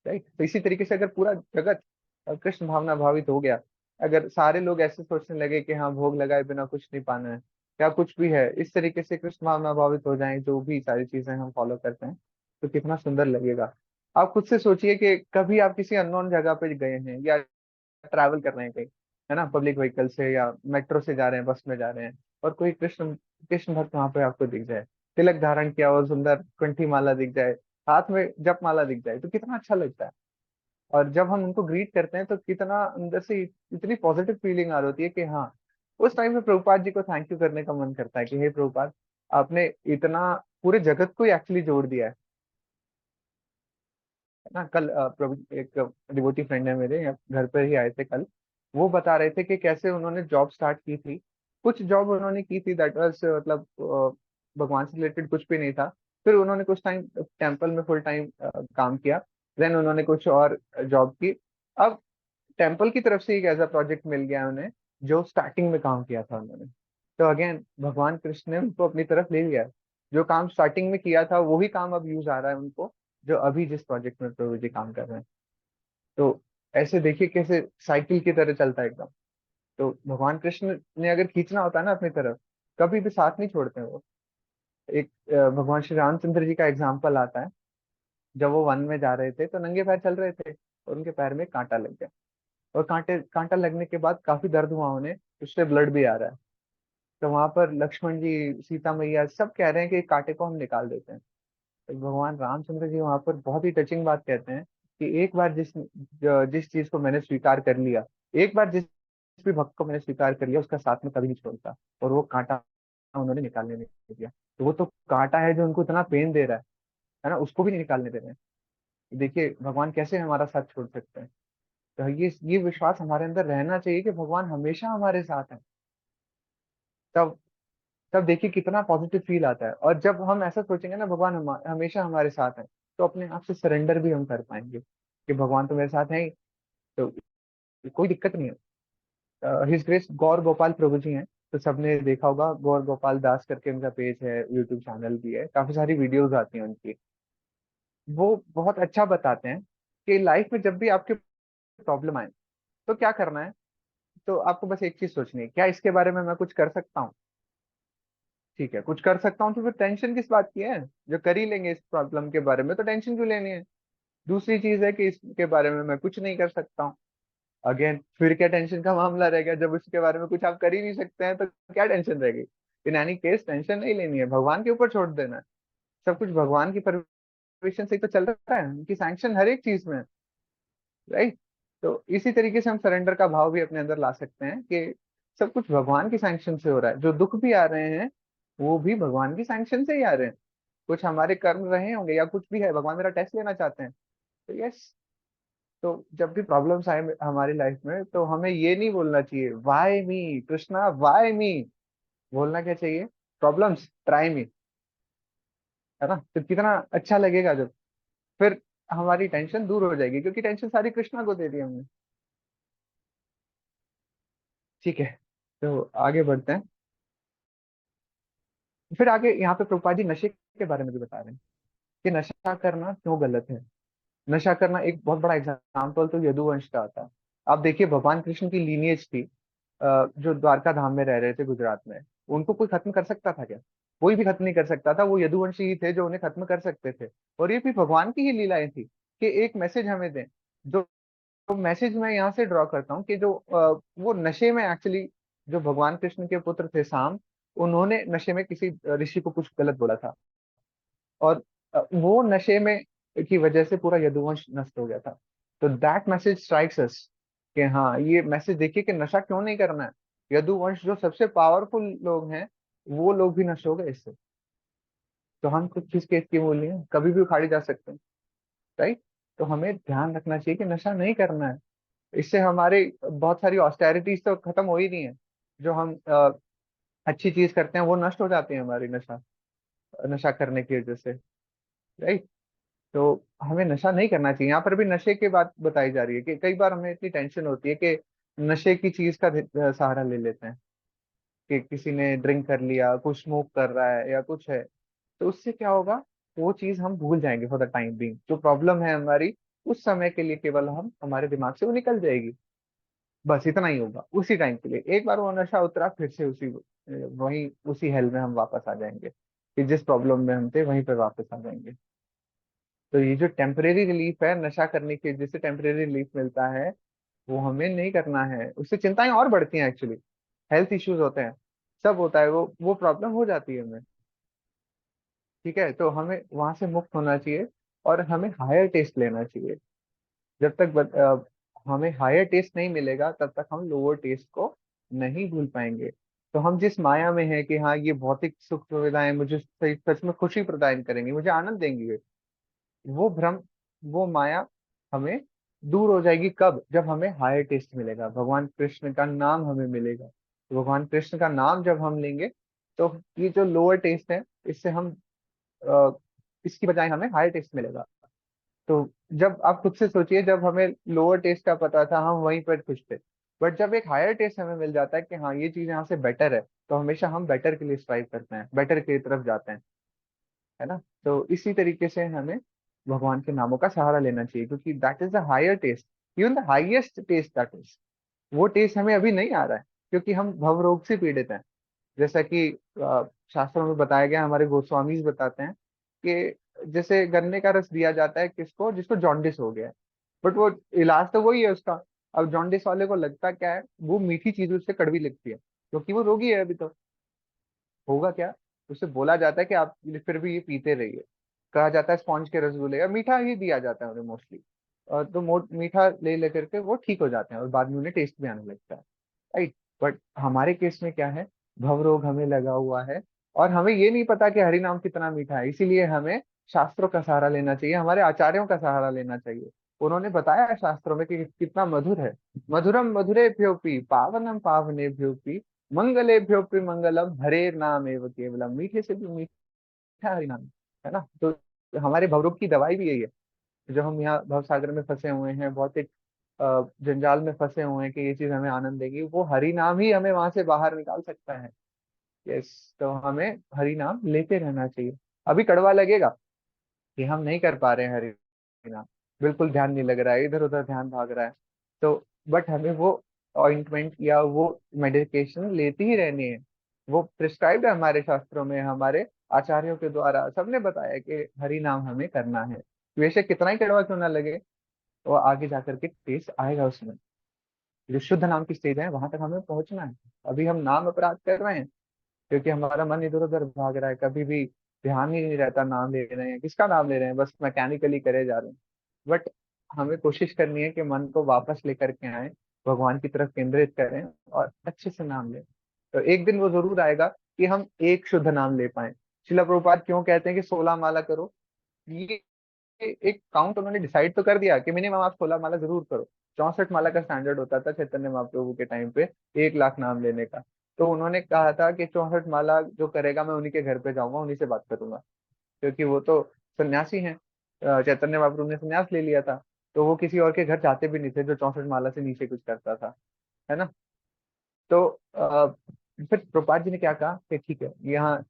राइट, तो इसी तरीके से अगर पूरा जगत कृष्ण भावना भावित हो गया, अगर सारे लोग ऐसे सोचने लगे कि हाँ भोग लगाए बिना कुछ नहीं पाना है, या कुछ भी है, इस तरीके से कृष्ण भावना भावित हो जाए, जो भी सारी चीजें हम फॉलो करते हैं, तो कितना सुंदर लगेगा। आप खुद से सोचिए कि कभी आप किसी अननोन जगह पे गए हैं, या ट्रैवल कर रहे हैं कहीं, है ना, पब्लिक व्हीकल से या मेट्रो से जा रहे हैं, बस में जा रहे हैं, और कोई कृष्ण कृष्ण भक्त वहां पे आपको दिख जाए, तिलक धारण किया और सुंदर कंठी माला दिख जाए, हाथ में जप माला दिख जाए, तो कितना अच्छा लगता है। और जब हम उनको ग्रीट करते हैं तो कितना अंदर से इतनी पॉजिटिव फीलिंग आ रही होती है कि हाँ, उस टाइम में प्रभुपाद जी को थैंक यू करने का मन करता है कि हे प्रभुपाद, आपने इतना पूरे जगत को एक्चुअली जोड़ दिया ना कल प्रभु एक डिवोटी फ्रेंड है मेरे, यहाँ घर पर ही आए थे कल। वो बता रहे थे कि कैसे उन्होंने जॉब स्टार्ट की थी। कुछ जॉब उन्होंने की थी दैट वाज मतलब भगवान से रिलेटेड कुछ भी नहीं था। फिर उन्होंने कुछ टाइम टेम्पल में फुल टाइम काम किया। देन उन्होंने कुछ और जॉब की। अब टेम्पल की तरफ से एक ऐसा प्रोजेक्ट मिल गया उन्हें जो स्टार्टिंग में काम किया था उन्होंने। तो अगेन भगवान कृष्ण ने उनको अपनी तरफ ले लिया। जो काम स्टार्टिंग में किया था वही काम अब यूज आ रहा है उनको, जो अभी जिस प्रोजेक्ट में प्रभु जी काम कर रहे हैं। तो ऐसे देखिए कैसे साइकिल की तरह चलता है एकदम। तो भगवान कृष्ण ने अगर खींचना होता है ना अपनी तरफ, कभी भी साथ नहीं छोड़ते हैं वो। एक भगवान श्री रामचंद्र जी का एग्जाम्पल आता है। जब वो वन में जा रहे थे तो नंगे पैर चल रहे थे और उनके पैर में कांटा लग गया। और कांटा लगने के बाद काफी दर्द हुआ उन्हें, उससे ब्लड भी आ रहा है। तो वहां पर लक्ष्मण जी, सीता मैया सब कह रहे हैं कि कांटे को हम निकाल देते हैं। तो भगवान रामचंद्र जी वहां पर बहुत ही टचिंग बात कहते हैं कि एक बार जिस चीज को मैंने स्वीकार कर लिया, एक बार जिस भी भक्त को मैंने स्वीकार कर लिया, उसका साथ में कभी नहीं छोड़ता। और वो कांटा उन्होंने निकालने नहीं दिया। तो वो तो कांटा है जो उनको इतना पेन दे रहा है ना, उसको भी नहीं निकालने दे रहे हैं। देखिए भगवान कैसे हमारा साथ छोड़ सकते हैं। तो ये विश्वास हमारे अंदर रहना चाहिए कि भगवान हमेशा हमारे साथ है। तब तब देखिए कितना पॉजिटिव फील आता है। और जब हम ऐसा सोचेंगे ना भगवान हमेशा हमारे साथ है, तो अपने आप से सरेंडर भी हम कर पाएंगे कि भगवान तो मेरे साथ है ही। तो कोई दिक्कत नहीं है। हिज ग्रेस गौर गोपाल प्रभु जी हैं। तो सबने देखा होगा, गौर गोपाल दास करके उनका पेज है, यूट्यूब चैनल भी है, काफी सारी वीडियोस आती हैं उनकी। वो बहुत अच्छा बताते हैं कि लाइफ में जब भी आपके प्रॉब्लम आए तो क्या करना है। तो आपको बस एक चीज सोचनी है, क्या इसके बारे में मैं कुछ कर सकता हूँ। ठीक है, कुछ कर सकता हूँ तो फिर टेंशन किस बात की है। जो कर ही लेंगे इस प्रॉब्लम के बारे में तो टेंशन क्यों लेनी है। दूसरी चीज है कि इसके बारे में मैं कुछ नहीं कर सकता हूँ। अगेन फिर क्या टेंशन का मामला रह गया, जब उसके बारे में कुछ आप कर ही नहीं सकते हैं तो क्या टेंशन रहेगी। इन एनी केस टेंशन नहीं लेनी है, भगवान के ऊपर छोड़ देना है। सब कुछ भगवान की परमिशन से ही तो चल रहा है, उनकी सैंक्शन हर एक चीज में, राइट। तो इसी तरीके से हम सरेंडर का भाव भी अपने अंदर ला सकते हैं कि सब कुछ भगवान की सैंक्शन से हो रहा है। जो दुख भी आ रहे हैं वो भी भगवान की सैंक्शन से ही आ रहे हैं। कुछ हमारे कर्म रहे होंगे या कुछ भी है, भगवान मेरा टेस्ट लेना चाहते हैं। तो यस, तो जब भी प्रॉब्लम्स आए हमारी लाइफ में तो हमें ये नहीं बोलना चाहिए why me Krishna why me. बोलना क्या चाहिए, प्रॉब्लम्स ट्राई मी। है ना, तो कितना अच्छा लगेगा जब फिर हमारी टेंशन दूर हो जाएगी, क्योंकि टेंशन सारी कृष्णा को दे दी हमने। ठीक है, तो आगे बढ़ते हैं। फिर आगे यहाँ पे प्रभुपाद जी नशे के बारे में भी बता रहे हैं कि नशा करना क्यों गलत है। नशा करना, एक बहुत बड़ा एग्जाम्पल तो यदुवंश का आता है। आप देखिए भगवान कृष्ण की लीनिएज थी, जो द्वारका धाम में रह रहे थे गुजरात में। उनको कोई खत्म कर सकता था क्या। कोई भी खत्म नहीं कर सकता था। वो यदुवंशी ही थे जो उन्हें खत्म कर सकते थे। और ये भी भगवान की ही लीलाएं थी कि एक मैसेज हमें दें। जो मैसेज मैं यहाँ से ड्रॉ करता हूँ कि जो वो नशे में एक्चुअली, जो भगवान कृष्ण के पुत्र थे साम, उन्होंने नशे में किसी ऋषि को कुछ गलत बोला था। और वो नशे में की वजह से पूरा यदुवंश नष्ट हो गया था। तो दैट मैसेज स्ट्राइक्स अस कि हाँ, ये मैसेज देखिए कि नशा क्यों नहीं करना है। यदुवंश जो सबसे पावरफुल लोग हैं, वो लोग भी नष्ट हो गए इससे। तो हम कुछ चीज के इसकी मूल्य हैं, कभी भी उखाड़ी जा सकते हैं, राइट। तो हमें ध्यान रखना चाहिए कि नशा नहीं करना है। इससे हमारी बहुत सारी ऑस्टेरिटीज तो खत्म हो ही नहीं है। जो हम अच्छी चीज करते हैं वो नष्ट हो जाती है हमारी, नशा नशा करने की वजह से, राइट। तो हमें नशा नहीं करना चाहिए। यहाँ पर भी नशे की बात बताई जा रही है कि कई बार हमें इतनी टेंशन होती है कि नशे की चीज का सहारा ले लेते हैं कि किसी ने ड्रिंक कर लिया, कुछ स्मोक कर रहा है या कुछ है। तो उससे क्या होगा, वो चीज हम भूल जाएंगे फॉर द टाइम बीइंग। जो प्रॉब्लम है हमारी उस समय के लिए केवल हम हमारे दिमाग से वो निकल जाएगी। बस इतना ही होगा उसी टाइम के लिए। एक बार वो नशा उतरा फिर से उसी वही उसी हेल में हम वापस आ जाएंगे कि जिस प्रॉब्लम में हम थे वहीं पर वापस आ जाएंगे। तो ये जो टेम्परेरी रिलीफ है नशा करने की, जिससे टेम्परेरी रिलीफ मिलता है, वो हमें नहीं करना है। उससे चिंताएं और बढ़ती हैं एक्चुअली। हेल्थ इश्यूज होते हैं, सब होता है, वो प्रॉब्लम हो जाती है हमें। ठीक है, तो हमें वहां से मुक्त होना चाहिए और हमें हायर टेस्ट लेना चाहिए। जब तक हमें हायर टेस्ट नहीं मिलेगा तब तक हम लोअर टेस्ट को नहीं भूल पाएंगे। तो हम जिस माया में है कि हाँ ये भौतिक सुख सुविधाएं मुझे सच में खुशी प्रदान करेंगी, मुझे आनंद देंगी, वो भ्रम वो माया हमें दूर हो जाएगी। कब? जब हमें हायर टेस्ट मिलेगा, भगवान कृष्ण का नाम हमें मिलेगा। तो भगवान कृष्ण का नाम जब हम लेंगे, तो ये जो लोअर टेस्ट है, इससे हम अ, इसकी बजाय हमें हायर टेस्ट मिलेगा। तो जब आप खुद से सोचिए, जब हमें लोअर टेस्ट का पता था, हम वहीं पर खुश थे। बट जब एक हायर टेस्ट हमें मिल जाता है कि हाँ ये चीज यहाँ से बेटर है, तो हमेशा हम बेटर के लिए स्ट्राइव करते हैं, बेटर की तरफ जाते हैं, है ना। तो इसी तरीके से हमें भगवान के नामों का सहारा लेना चाहिए, क्योंकि that is the higher test, even the highest test that is. वो टेस्ट हमें अभी नहीं आ रहा है, क्योंकि हम भव रोग से पीड़ित हैं। जैसा कि शास्त्रों में बताया गया, हमारे गोस्वामीज बताते हैं कि जैसे गन्ने का रस दिया जाता है किसको, जिसको जॉन्डिस हो गया है। बट वो इलाज तो वही है उसका। अब जॉन्डिस वाले को लगता क्या है, वो मीठी चीज उससे कड़वी लगती है, क्योंकि वो रोगी है अभी तो। होगा क्या, उससे बोला जाता है कि आप फिर भी ये पीते रहिए। कहा जाता है स्पॉन्ज के रसगुल्ले, या मीठा ही दिया जाता है उन्हें मोस्टली। तो मीठा ले लेकर के वो ठीक हो जाते हैं, और बाद में उन्हें टेस्ट भी आने लगता है, राइट। बट हमारे केस में क्या है, भव रोग हमें लगा हुआ है, और हमें ये नहीं पता कि हरि नाम कितना मीठा है। इसीलिए हमें शास्त्रों का सहारा लेना चाहिए, हमारे आचार्यों का सहारा लेना चाहिए। उन्होंने बताया है शास्त्रों में कि कितना मधुर है। मधुरम मधुरेभ्योऽपि पावनम पावनेभ्योऽपि मंगलेभ्योऽपि मंगलम हरे नाम एव केवलम। मीठे से भी मीठा हरि नाम है ना। तो हमारे भवरोग की दवाई भी यही है। जो हम यहाँ भवसागर में फंसे हुए हैं, बहुत एक जंजाल में फंसे हुए हैं कि ये चीज हमें आनंद देगी, वो हरि नाम ही हमें वहां से बाहर निकाल सकता है। यस। तो हमें हरि नाम लेते रहना चाहिए। अभी कड़वा लगेगा कि हम नहीं कर पा रहे हैं हरि नाम, बिल्कुल ध्यान नहीं लग रहा है, इधर उधर ध्यान भाग रहा है। तो बट हमें वो ऑइंटमेंट या वो मेडिकेशन लेती ही रहनी है। वो प्रिस्क्राइब्ड है हमारे शास्त्रों में, हमारे आचार्यों के द्वारा सबने बताया कि हरि नाम हमें करना है। बेशक कितना ही कड़वा क्यों ना लगे, वो आगे जाकर के टेस्ट आएगा उसमें। जो शुद्ध नाम की स्टेज है, वहां तक हमें पहुंचना है। अभी हम नाम अपराध कर रहे हैं, क्योंकि हमारा मन इधर उधर भाग रहा है, कभी भी ध्यान ही नहीं रहता नाम ले रहे हैं, किसका नाम ले रहे हैं, बस मैकेनिकली करे जा रहे हैं। बट हमें कोशिश करनी है कि मन को वापस लेकर के आए, भगवान की तरफ केंद्रित करें, और अच्छे से नाम लें। तो एक दिन वो जरूर आएगा कि हम एक शुद्ध नाम ले पाए। शिला प्रभुपाद क्यों कहते हैं कि 16 माला करो? ये एक काउंट उन्होंने डिसाइड तो कर दिया कि मिनिमम आप 16 माला जरूर करो। 64 माला का स्टैंडर्ड होता था चैतन्य महाप्रभु के टाइम पे, 1 लाख नाम लेने का। तो उन्होंने कहा था कि 64 माला जो करेगा, मैं उन्हीं के घर पे जाऊंगा, उन्हीं से बात करूंगा, क्योंकि वो तो सन्यासी हैं। चैतन्य महाप्रभु ने संन्यास ले लिया था, तो वो किसी और के घर जाते भी नहीं थे जो 64 माला से नीचे कुछ करता था, है ना। तो फिर प्रभुपाद जी ने क्या कहा कि ठीक है, यहाँ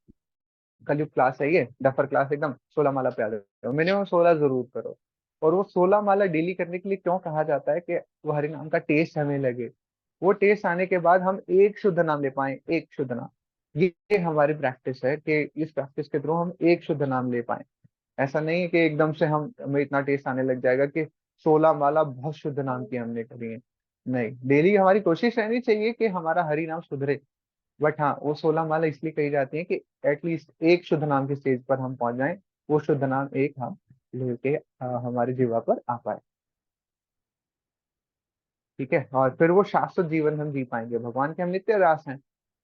कलयुग क्लास है, ये डफर क्लास एकदम, 16 माला पे आ जाओ, मिनिमम 16 जरूर करो। और वो 16 माला डेली करने के लिए क्यों कहा जाता है कि वो हरि नाम का टेस्ट हमें लगे। वो टेस्ट आने के बाद हम एक शुद्ध नाम ले पाए, एक शुद्ध नाम। ये हमारी प्रैक्टिस है कि इस प्रैक्टिस के थ्रू हम एक शुद्ध नाम ले पाए। ऐसा नहीं है कि एकदम से हम हमें इतना टेस्ट आने लग जाएगा कि 16 माला बहुत शुद्ध नाम की हमने करी है। नहीं, डेली हमारी कोशिश रहनी चाहिए कि हमारा हरि नाम सुधरे। बट हाँ, वो 16 माला इसलिए कही जाती है कि एटलीस्ट एक शुद्ध नाम की स्टेज पर हम पहुंच जाएं, वो शुद्ध नाम एक हम लेके हमारे जीवा पर आ पाए। ठीक है, और फिर वो शाश्वत जीवन हम जी पाएंगे। भगवान के हम नित्य दास हैं,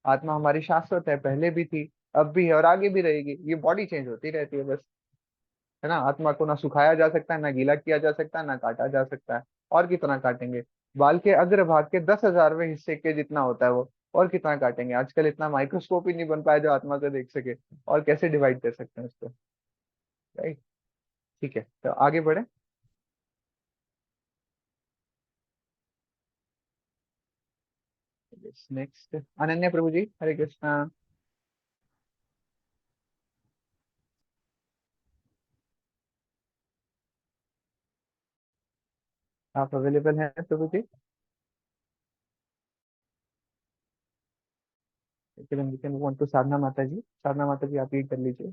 आत्मा हमारी शाश्वत है, पहले भी थी, अब भी है, और आगे भी रहेगी। ये बॉडी चेंज होती रहती है बस, है ना। आत्मा को ना सुखाया जा सकता है, ना गीला किया जा सकता है, ना काटा जा सकता है। और कितना काटेंगे? बाल के अग्रभाग के 10,000वें हिस्से के जितना होता है वो, और कितना काटेंगे? आजकल इतना माइक्रोस्कोप ही नहीं बन पाया जो आत्मा को देख सके, और कैसे डिवाइड कर सकते हैं उसको, राइट। ठीक है, तो आगे बढ़े। नेक्स्ट अनन्या प्रभु जी, हरे कृष्णा। आप अवेलेबल हैं प्रभु जी? वी कैन वांट टू साधना माता जी, साधना माता जी आप लीड कर लीजिए।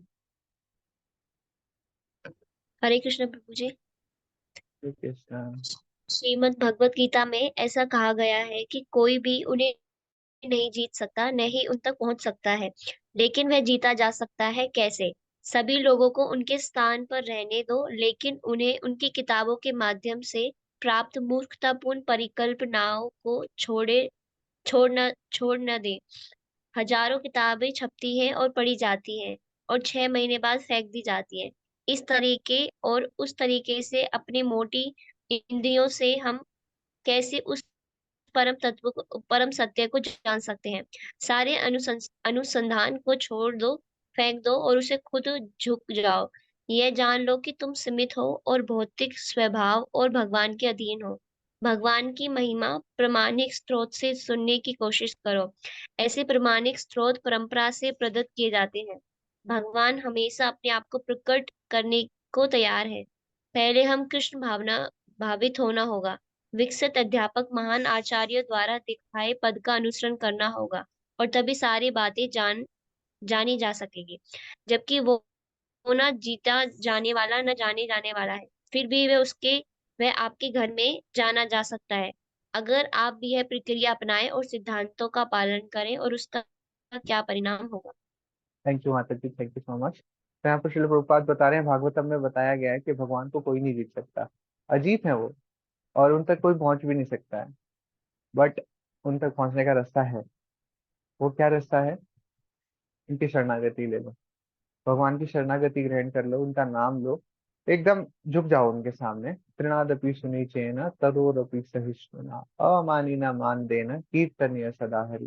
हरे कृष्ण प्रभु जी। हरे कृष्णा। श्रीमद् भगवत गीता में ऐसा कहा गया है कि कोई भी उन्हें नहीं जीत सकता, न ही उन तक पहुंच सकता है। लेकिन वह जीता जा सकता है कैसे? सभी लोगों को उनके स्थान पर रहने दो, लेकिन उन्हें उनकी किताबों के माध्यम से प्राप्त मूर्खतापूर्ण परिकल्पनाओं को छोड़ न दे। हजारों किताबें छपती हैं और पढ़ी जाती हैं, और 6 महीने बाद फेंक दी जाती हैं। इस तरीके और उस तरीके से अपनी मोटी इंद्रियों से हम कैसे उस परम सत्य को जान सकते हैं। सारे अनुसंधान को छोड़ दो, फेंक दो और उसे खुद झुक जाओ। यह जान लो कि तुम सीमित हो और भौतिक स्वभाव और भगवान के अधीन हो। भगवान की महिमा प्रामाणिक स्रोत से सुनने की कोशिश करो। ऐसे प्रामाणिक स्रोत परंपरा से प्रदत्त किए जाते हैं। भगवान हमेशा अपने आप को प्रकट करने को तैयार है। पहले हम कृष्ण भावना भावित होना होगा। विकसित अध्यापक महान आचार्यों द्वारा दिखाए पद का अनुसरण करना होगा और तभी सारी बातें जानी जा सकेगी। जबकि वो ना जीता जाने वाला न जाने जाने वाला है, फिर भी वह आपके घर में जाना जा सकता है। अगर आप भी यह प्रक्रिया अपनाएं और सिद्धांतों का पालन करें और उसका क्या परिणाम होगा। थैंक यू माता जी, थैंक यू सो मच। तो यहाँ पर श्रील प्रभुपाद बता रहे हैं, भागवतम में बताया गया है कि भगवान को कोई नहीं जीत सकता, अजीत है वो, और उन तक कोई पहुंच भी नहीं सकता है। बट उन तक पहुंचने का रास्ता है। वो क्या रास्ता है? उनकी शरणागति ले लो, भगवान की शरणागति ग्रहण कर लो, उनका नाम लो, एकदम झुक जाओ उनके सामने। तृणादपि सुनिचेन तदोरपि सहिष्णुना अमानिना मान देना कीर्तनीय सदा हरि।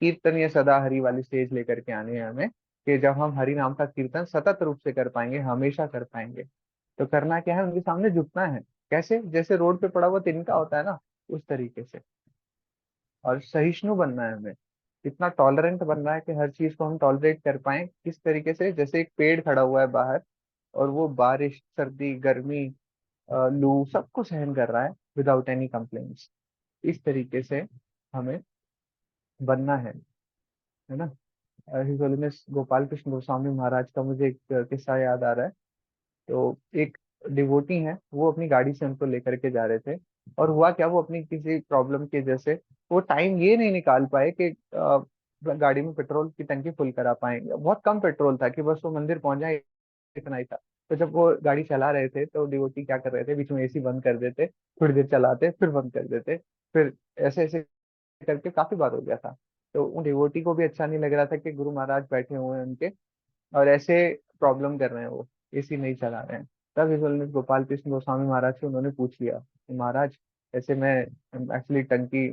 कीर्तनीय सदा हरि वाली स्टेज लेकर के आने हैं हमें, कि जब हम हरि नाम का कीर्तन सतत रूप से कर पाएंगे, हमेशा कर पाएंगे। तो करना क्या है? उनके सामने झुकना है। कैसे? जैसे रोड पे पड़ा हुआ तिनका होता है ना, उस तरीके से। और सहिष्णु बनना है हमें, इतना टॉलरेंट बनना है कि हर चीज को हम टॉलरेट कर पाए। किस तरीके से? जैसे एक पेड़ खड़ा हुआ है बाहर, और वो बारिश, सर्दी, गर्मी, लू सबको सहन कर रहा है विदाउट एनी कंप्लेन्स। इस तरीके से हमें बनना है ना। हिज होलीनेस गोपाल कृष्ण गोस्वामी महाराज का मुझे एक किस्सा याद आ रहा है। तो एक डिवोटी है, वो अपनी गाड़ी से उनको लेकर के जा रहे थे। और हुआ क्या, वो अपनी किसी प्रॉब्लम की वजह से वो टाइम ये नहीं निकाल पाए कि गाड़ी में पेट्रोल की टंकी फुल करा पाएंगे। बहुत कम पेट्रोल था कि बस वो मंदिर पहुंच जाए, इतना ही था। तो जब वो गाड़ी चला रहे थे, तो डिवोटी क्या कर रहे थे, बीच में एसी बंद कर देते, थोड़ी देर चलाते, फिर बंद कर देते, फिर ऐसे ऐसे करके काफी बार हो गया था। तो उन डिवोटी को भी अच्छा नहीं लग रहा था कि गुरु महाराज बैठे हुए हैं उनके, और ऐसे प्रॉब्लम कर रहे हैं, वो एसी नहीं चला रहे हैं। तब इस ने गोपाल कृष्ण गोस्वामी महाराज से उन्होंने पूछ लिया कि महाराज, ऐसे मैं एक्चुअली टंकी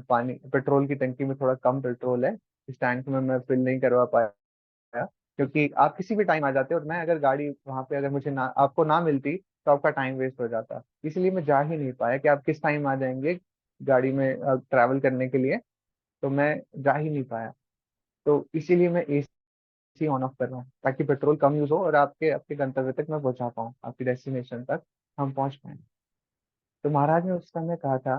पानी पेट्रोल की टंकी में थोड़ा कम पेट्रोल है, इस टैंक में मैं फिल नहीं करवा पाया, क्योंकि आप किसी भी टाइम आ जाते और मैं अगर गाड़ी वहां पे अगर मुझे ना आपको ना मिलती तो आपका टाइम वेस्ट हो जाता, इसलिए मैं जा ही नहीं पाया कि आप किस टाइम आ जाएंगे गाड़ी में ट्रैवल करने के लिए। तो मैं जा ही नहीं पाया। तो इसीलिए मैं एसी ऑन ऑफ कर रहा हूँ, ताकि पेट्रोल कम यूज हो और आपके आपके गंतव्य तक मैं पहुंचा पाऊँ, आपकी डेस्टिनेशन तक हम पहुंच पाए। तो महाराज ने उस समय कहा था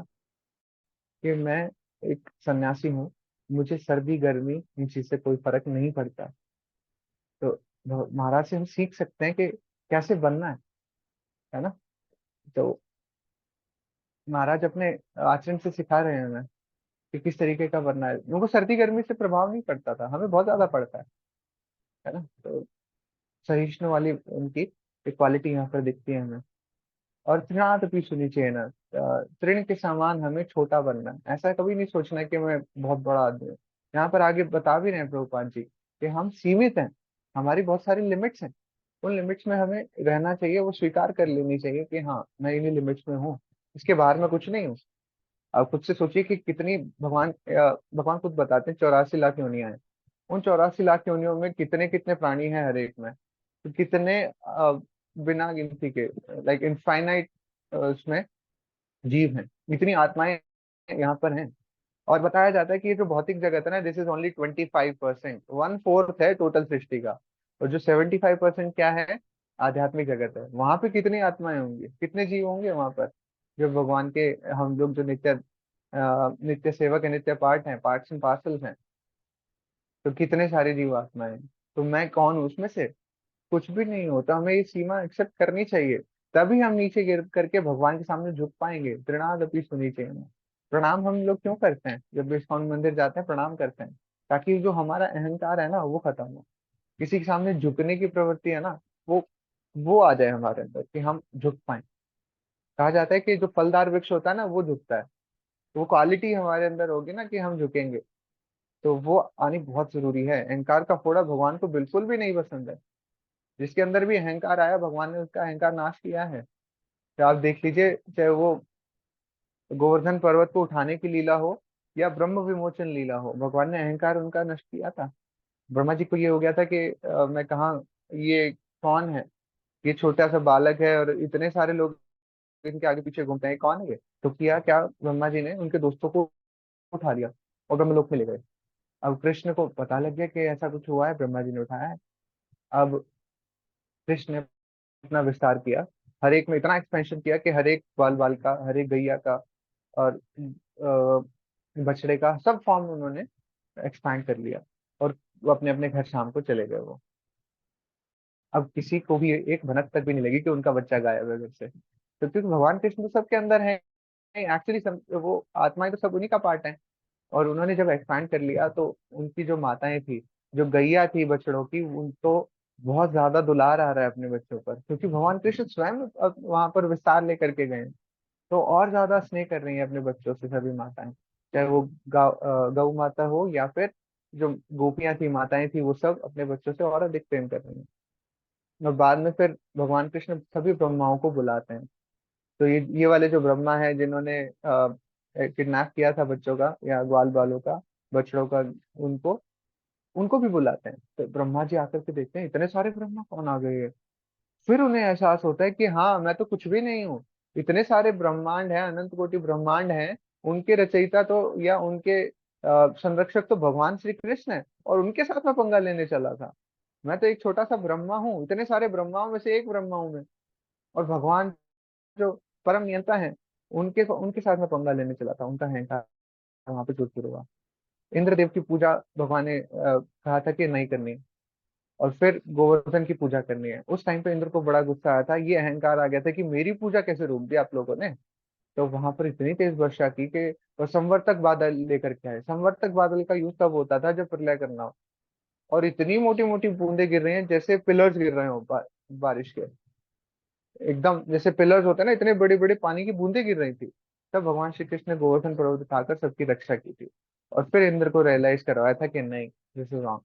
कि मैं एक सन्यासी हूँ, मुझे सर्दी गर्मी इन चीज से कोई फर्क नहीं पड़ता। तो महाराज से हम सीख सकते हैं कि कैसे बनना है ना। तो महाराज अपने आचरण से सिखा रहे हैं हमें कि किस तरीके का बनना है। उनको सर्दी गर्मी से प्रभाव नहीं पड़ता था, हमें बहुत ज्यादा पड़ता है ना। तो सहिष्णु वाली उनकी क्वालिटी यहाँ पर दिखती है हमें। और तृणादपि सुनिचेन, तृण के समान हमें छोटा बनना है। ऐसा कभी नहीं सोचना कि मैं बहुत बड़ा आदमी हूँ। यहाँ पर आगे बता भी रहे हैं प्रभुपाद जी कि हम सीमित हैं, हमारी बहुत सारी लिमिट्स हैं। उन लिमिट्स में हमें रहना चाहिए, वो स्वीकार कर लेनी चाहिए कि हाँ मैं इन्हीं लिमिट्स में हूँ, इसके बाहर मैं कुछ नहीं हूँ। आप खुद से सोचिए कि कितनी भगवान खुद बताते हैं 84 लाख योनियां हैं। उन 84 लाख योनियों में कितने कितने प्राणी हैं हर एक में, तो कितने बिना गिनती के, लाइक इनफाइनाइट उसमें जीव हैं, इतनी आत्माएं यहाँ पर हैं। और बताया जाता है कि ये जो भौतिक जगत है ना, दिस इज ओनली 25%, 1/4 है टोटल सृष्टि का। और जो 75% क्या है, आध्यात्मिक जगत है। वहां पे कितनी आत्माएं होंगी, कितने जीव होंगे वहां पर, जो भगवान के, हम लोग जो नित्य सेवक है, नित्य पार्ट हैं, पार्ट्स एंड पार्सल्स हैं। तो कितने सारे जीव आत्माएं हैं। तो मैं कौन हूँ उसमें से? कुछ भी नहीं हो। तो हमें ये सीमा एक्सेप्ट करनी चाहिए, तभी हम नीचे गिर करके भगवान के सामने झुक पाएंगे। तृणादपि सुनीचेन। प्रणाम हम लोग क्यों करते हैं? जब भी इस्कॉन मंदिर जाते हैं प्रणाम करते हैं, ताकि जो हमारा अहंकार है ना वो खत्म हो। किसी के सामने झुकने की प्रवृत्ति है ना, वो वो आ जाए हमारे अंदर कि हम झुक पाए। कहा जाता है कि जो फलदार वृक्ष होता है ना वो झुकता है। तो वो क्वालिटी हमारे अंदर होगी ना कि हम झुकेंगे, तो वो आनी बहुत जरूरी है। अहंकार का फोड़ा भगवान को बिल्कुल भी नहीं पसंद है। जिसके अंदर भी अहंकार आया, भगवान ने उसका अहंकार नाश किया है। तो आप देख लीजिए, चाहे वो गोवर्धन पर्वत को उठाने की लीला हो या ब्रह्म विमोचन लीला हो, भगवान ने अहंकार उनका नष्ट किया था। ब्रह्मा जी को ये हो गया था कि मैं कहाँ, ये कौन है, ये छोटा सा बालक है और इतने सारे लोग इनके आगे पीछे घूमते हैं, कौन है ये। तो किया क्या, ब्रह्मा जी ने उनके दोस्तों को उठा लिया और ब्रह्मलोक में ले गए। अब कृष्ण को पता लग गया कि ऐसा कुछ हुआ है, ब्रह्मा जी ने उठाया है। अब कृष्ण ने अपना विस्तार किया, हर एक में इतना एक्सपेंशन किया कि हर एक बाल बाल का, हर एक गैया का और बछड़े का सब फॉर्म उन्होंने एक्सपैंड कर लिया। और वो अपने अपने घर शाम को चले गए वो। अब किसी को भी एक भनक तक भी नहीं लगी कि उनका बच्चा गायब है घर से। तो क्योंकि भगवान कृष्ण तो सबके अंदर है, एक्चुअली सब वो आत्माएं तो सब उन्हीं का पार्ट है। और उन्होंने जब एक्सपैंड कर लिया तो उनकी जो माताएं थी, जो गैया थी बछड़ों की, उनको बहुत ज्यादा दुलार आ रहा है अपने बच्चों पर, क्योंकि भगवान कृष्ण स्वयं अब वहां पर विस्तार लेकर के गए। तो और ज्यादा स्नेह कर रही हैं अपने बच्चों से सभी माताएं, चाहे वो गौ माता हो या फिर जो गोपियां थी, माताएं थी, वो सब अपने बच्चों से और अधिक प्रेम कर रही हैं। और बाद में फिर भगवान कृष्ण सभी ब्रह्माओं को बुलाते हैं। तो ये वाले जो ब्रह्मा है जिन्होंने किडनैप किया था बच्चों का या ग्वाल बालों का, बछड़ों का, उनको उनको भी बुलाते हैं। तो ब्रह्मा जी आकर के देखते हैं इतने सारे ब्रह्मा कौन आ गए हैं। फिर उन्हें एहसास होता है कि हाँ, मैं तो कुछ भी नहीं हूँ। इतने सारे ब्रह्मांड है, अनंत कोटि ब्रह्मांड है, उनके रचयिता तो या उनके संरक्षक तो भगवान श्री कृष्ण है, और उनके साथ मैं पंगा लेने चला था। मैं तो एक छोटा सा ब्रह्मा हूँ, इतने सारे ब्रह्माओं में से एक ब्रह्मा हूँ मैं। और भगवान जो परम नियंता है, उनके उनके साथ में पंगा लेने चला था। उनका अहंकार वहां पे चूर हुआ। इंद्रदेव की पूजा भगवान ने कहा था कि नहीं करनी, और फिर गोवर्धन की पूजा करनी है। उस टाइम पे इंद्र को बड़ा गुस्सा आया था, ये अहंकार आ गया था कि मेरी पूजा कैसे रोक दी आप लोगों ने। तो वहां पर इतनी तेज वर्षा की कि, और संवर्तक बादल लेकर के आए। संवर्तक बादल का यूज तब होता था जब प्रलय करना हो, और इतनी मोटी मोटी बूंदे गिर रही हैं जैसे पिलर्स गिर रहे हो बारिश के। एकदम जैसे पिलर्स होते हैं ना, इतने बड़े बड़े पानी की बूंदें गिर रही थी। तब भगवान श्री कृष्ण ने गोवर्धन पर्वत उठाकर सबकी रक्षा की थी। और फिर इंद्र को रियलाइज करवाया था कि नहीं, दिस इज रॉन्ग।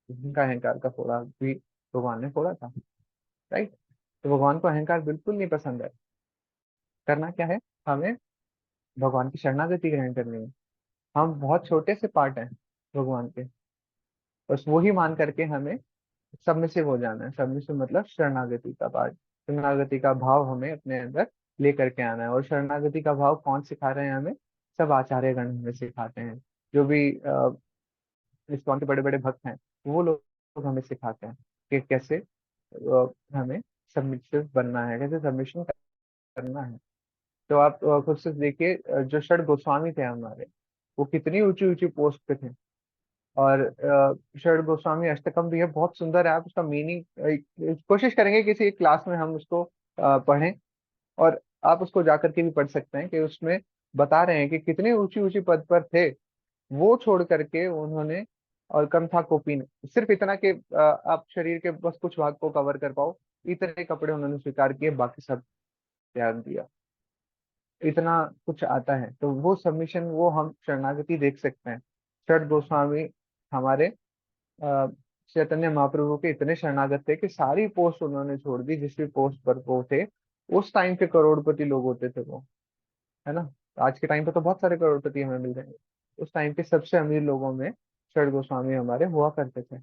उनका अहंकार का फोड़ा भी भगवान ने फोड़ा था। राइट। तो भगवान को अहंकार बिल्कुल नहीं पसंद है। करना क्या है, हमें भगवान की शरणागति ग्रहण करनी है। हम बहुत छोटे से पार्ट हैं भगवान के, बस वो ही मान करके हमें सबमिसिव हो जाना है। सबमिसिव मतलब शरणागति का पार्ट, शरणागति का भाव हमें अपने अंदर लेकर के आना है। और शरणागति का भाव कौन सिखा रहे हैं हमें, सब आचार्य गण हमें सिखाते हैं। जो भी इस्कॉन के बड़े बड़े भक्त हैं, वो लोग हमें सिखाते हैं कि कैसे हमें सबमिसिव बनना है, कैसे सबमिशन करना है। तो आप खुद से देखिए, जो षड गोस्वामी थे हमारे, वो कितनी ऊंची ऊंची पोस्ट पे थे। और षड गोस्वामी अष्टकम भी है, बहुत सुंदर है। आप उसका मीनिंग कोशिश करेंगे किसी एक क्लास में हम उसको पढ़ें। और आप उसको जाकर के भी पढ़ सकते हैं कि उसमें बता रहे हैं कि कितनी ऊंची ऊंची पद पर थे। वो छोड़ करके उन्होंने, और कम था कोपीन, सिर्फ इतना कि आप शरीर के बस कुछ भाग को कवर कर पाओ, इतने कपड़े उन्होंने स्वीकार किए, बाकी सब त्याग दिया। इतना कुछ आता है। तो वो सबमिशन, वो हम शरणागति देख सकते हैं। षड गोस्वामी हमारे अ, चैतन्य महाप्रभु के इतने शरणागत थे कि सारी पोस्ट उन्होंने छोड़ दी, जिस भी पोस्ट पर वो थे। उस टाइम के करोड़पति लोग होते थे वो, है ना। आज के टाइम पे तो बहुत सारे करोड़पति हमें मिल जाएंगे। उस टाइम के सबसे अमीर लोगों में षड गोस्वामी हमारे हुआ करते थे।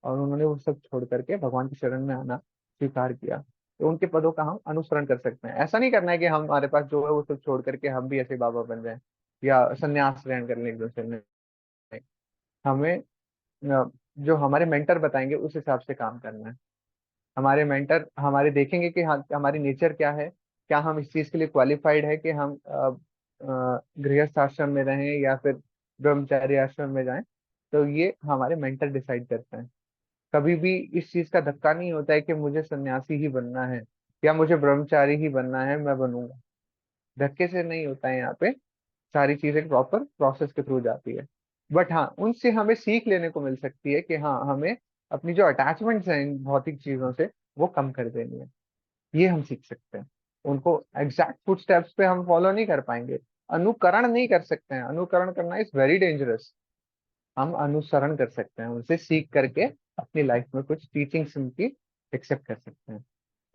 और उन्होंने वो सब छोड़ करके भगवान की शरण में आना स्वीकार किया। तो उनके पदों का हम अनुसरण कर सकते हैं। ऐसा नहीं करना है कि हमारे पास जो है वो सब छोड़ करके हम भी ऐसे बाबा बन जाएं या संन्यास ग्रहण कर लें एक दूसरे में। नहीं। हमें जो हमारे मेंटर बताएंगे उस हिसाब से काम करना है। हमारे मेंटर हमारे देखेंगे कि हाँ, हमारी नेचर क्या है, क्या हम इस चीज के लिए क्वालिफाइड है कि हम गृहस्थ आश्रम में रहें या फिर ब्रह्मचारी आश्रम में जाएं। तो ये हमारे मेंटर डिसाइड करते हैं। कभी भी इस चीज का धक्का नहीं होता है कि मुझे सन्यासी ही बनना है या मुझे ब्रह्मचारी ही बनना है, मैं बनूंगा। धक्के से नहीं होता है यहाँ पे। सारी चीजें प्रॉपर प्रोसेस के थ्रू जाती है। बट हाँ, उनसे हमें सीख लेने को मिल सकती है कि हाँ, हमें अपनी जो अटैचमेंट्स हैं इन भौतिक चीजों से, वो कम कर देनी है। ये हम सीख सकते हैं। उनको एग्जैक्ट फुट स्टेप्स पे हम फॉलो नहीं कर पाएंगे, अनुकरण नहीं कर सकते हैं। अनुकरण करना इज वेरी डेंजरस। हम अनुसरण कर सकते हैं, उनसे सीख करके अपनी लाइफ में कुछ टीचिंग्स उनकी एक्सेप्ट कर सकते हैं।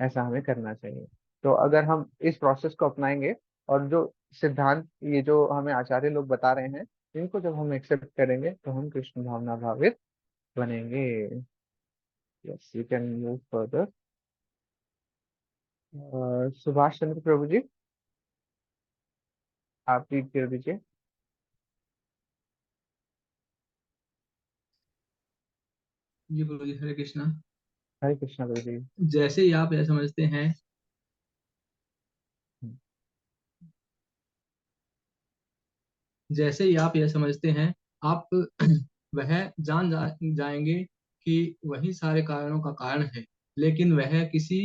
ऐसा हमें करना चाहिए। तो अगर हम इस प्रोसेस को अपनाएंगे और जो सिद्धांत ये जो हमें आचार्य लोग बता रहे हैं, इनको जब हम एक्सेप्ट करेंगे तो हम कृष्ण भावना भावित बनेंगे। Yes, you can move further. Subhash Chandra Prabhu ji, आप रीड कर दीजिए। जी बोलो जी, हरे कृष्णा। हरे कृष्णा प्रभु जी। जैसे ही आप यह समझते हैं, जैसे ही आप यह समझते हैं, आप वह जाएंगे कि वही सारे कारणों का कारण है, लेकिन वह किसी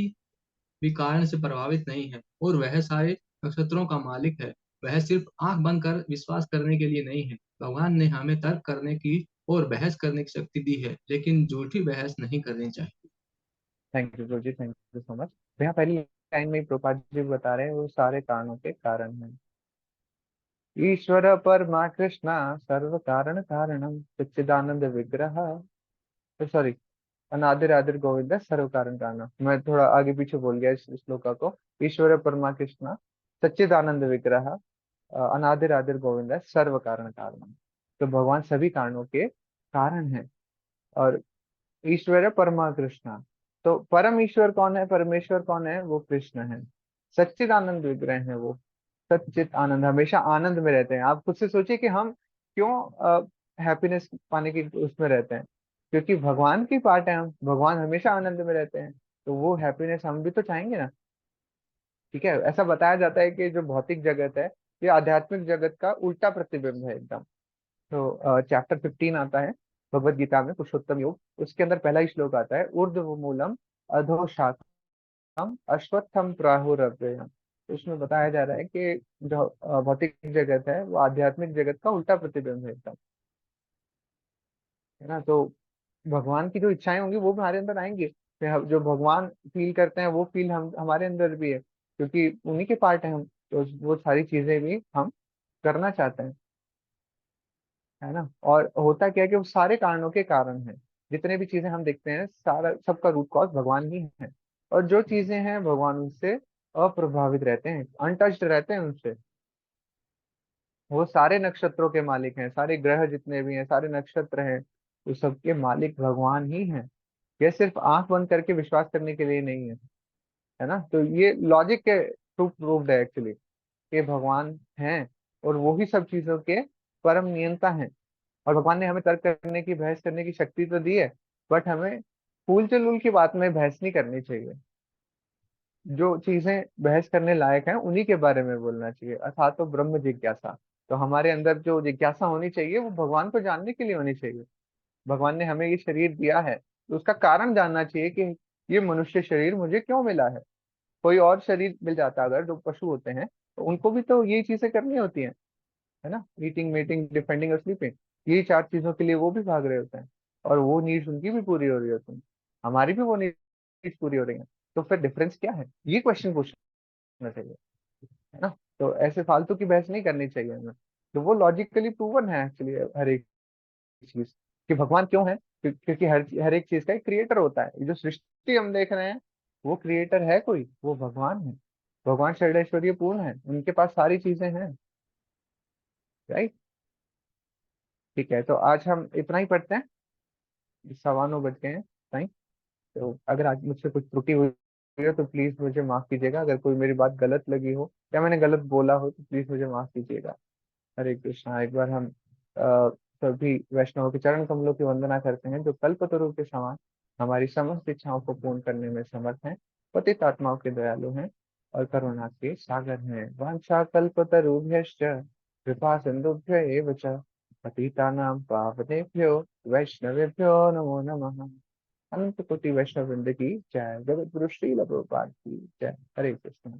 भी कारण से प्रभावित नहीं है और वह सारे नक्षत्रों का मालिक है। वह सिर्फ आंख बंद कर विश्वास करने के लिए नहीं है। भगवान ने हमें तर्क करने की और बहस करने की शक्ति दी है, लेकिन झूठी बहस नहीं करनी चाहिए। Thank you Prabhu ji, thank you so much. यहाँ पहली लाइन में ही प्रभुपाद जी बता रहे हैं वो सारे कारणों के कारण हैं। ईश्वर परमा कृष्णा सर्व कारण कारणम सच्चिदानंद विग्रह, सॉरी, अनादिर आदिर गोविंद सर्व कारण कारणम। मैं थोड़ा आगे पीछे बोल गया इस श्लोका को। ईश्वर परमा कृष्णा सच्चिदानंद विग्रह, अनादिर आदिर गोविंद सर्व कारण कारणम। तो भगवान सभी कारणों के कारण है। और ईश्वर है परमा कृष्णा, तो परम ईश्वर कौन है, परमेश्वर कौन है, वो कृष्ण है। सच्चिदानंद विग्रह है वो। सच्चित आनंद, हमेशा आनंद में रहते हैं। आप खुद से सोचिए कि हम क्यों हैप्पीनेस पाने की उसमें रहते हैं, क्योंकि भगवान की पार्ट है हम, भगवान हमेशा आनंद में रहते हैं, तो वो हैप्पीनेस हम भी तो चाहेंगे ना। ठीक है, ऐसा बताया जाता है कि जो भौतिक जगत है ये आध्यात्मिक जगत का उल्टा प्रतिबिंब है एकदम। तो चैप्टर 15 आता है भगवत गीता में, पुरुषोत्तम योग, उसके अंदर पहला ही श्लोक आता है, ऊर्ध्व मूलम अधो शाखम अश्वत्थम प्राहुरव्ययम। तो उसमें बताया जा रहा है कि जो भौतिक जगत है वो आध्यात्मिक जगत का उल्टा प्रतिबिंब है एकदम, है ना। तो भगवान की जो इच्छाएं होंगी वो भी हमारे अंदर आएंगी। फिर जो भगवान फील करते हैं वो फील हम हमारे अंदर भी है, क्योंकि उन्हीं के पार्ट है हम। तो वो सारी चीजें भी हम करना चाहते हैं, है ना। और होता क्या है कि वो सारे कारणों के कारण है। जितने भी चीजें हम देखते हैं सारा सबका रूट कॉज भगवान ही है। और जो चीजें हैं भगवान उनसे अप्रभावित रहते हैं, अनटच्ड रहते हैं उनसे। वो सारे नक्षत्रों के मालिक हैं, सारे ग्रह जितने भी हैं, सारे नक्षत्र हैं, वो सबके मालिक भगवान ही हैं। ये सिर्फ आंख बंद करके विश्वास करने के लिए नहीं है ना। तो ये लॉजिक के थ्रू प्रूव्ड है एक्चुअली कि भगवान हैं और वो ही सब चीजों के परम नियंता हैं। और भगवान ने हमें तर्क करने की, बहस करने की शक्ति तो दी है, बट हमें फूल चलूल की बात में बहस नहीं करनी चाहिए। जो चीजें बहस करने लायक हैं उन्हीं के बारे में बोलना चाहिए, अथा तो ब्रह्म जिज्ञासा। तो हमारे अंदर जो जिज्ञासा होनी चाहिए वो भगवान को जानने के लिए होनी चाहिए। भगवान ने हमें ये शरीर दिया है तो उसका कारण जानना चाहिए कि ये मनुष्य शरीर मुझे क्यों मिला है। कोई और शरीर मिल जाता अगर, जो पशु होते हैं, तो उनको भी तो यही चीजें करनी होती हैं, है ना। ईटिंग, मीटिंग, डिफेंडिंग और स्लीपिंग, ये चार चीजों के लिए वो भी भाग रहे होते हैं, और वो नीड्स उनकी भी पूरी हो रही होती हैं, हमारी भी वो नीड्स पूरी हो रही हैं। तो फिर डिफरेंस क्या है, ये क्वेश्चन पूछना चाहिए, है ना। तो ऐसे फालतू की बहस नहीं करनी चाहिए हमें। तो वो लॉजिकली प्रूवन है एक्चुअली हर एक चीज, कि भगवान क्यों है। क्योंकि हर एक चीज का एक क्रिएटर होता है। ये जो सृष्टि हम देख रहे हैं वो क्रिएटर है कोई, वो भगवान है। भगवान षड्ऐश्वर्य पूर्ण है, उनके पास सारी चीजें हैं, राइट। ठीक है, तो आज हम इतना ही पढ़ते हैं, 9:15 बज गए हैं टाइम। तो अगर आज मुझसे कुछ त्रुटि हुई हो तो प्लीज मुझे माफ कीजिएगा। अगर कोई मेरी बात गलत लगी हो या मैंने गलत बोला हो तो प्लीज मुझे माफ कीजिएगा। हरे कृष्णा। एक बार हम सभी वैष्णवों के चरण कमलों की वंदना करते हैं, जो कल्पतरु के समान हमारी समस्त इच्छाओं को पूर्ण करने में समर्थ हैं, पतित आत्माओं के दयालु हैं और करुणा के सागर हैं। वांछा कल्पतरुभ्यश्च कृपा सिंधुभ्य एव च पतितानां पावनेभ्यो वैष्णवेभ्यो नमो नमः। अनंत कोटि वैष्णव वृंद की जय। जगत गुरु श्रील प्रभुपाद की जय। हरे कृष्ण।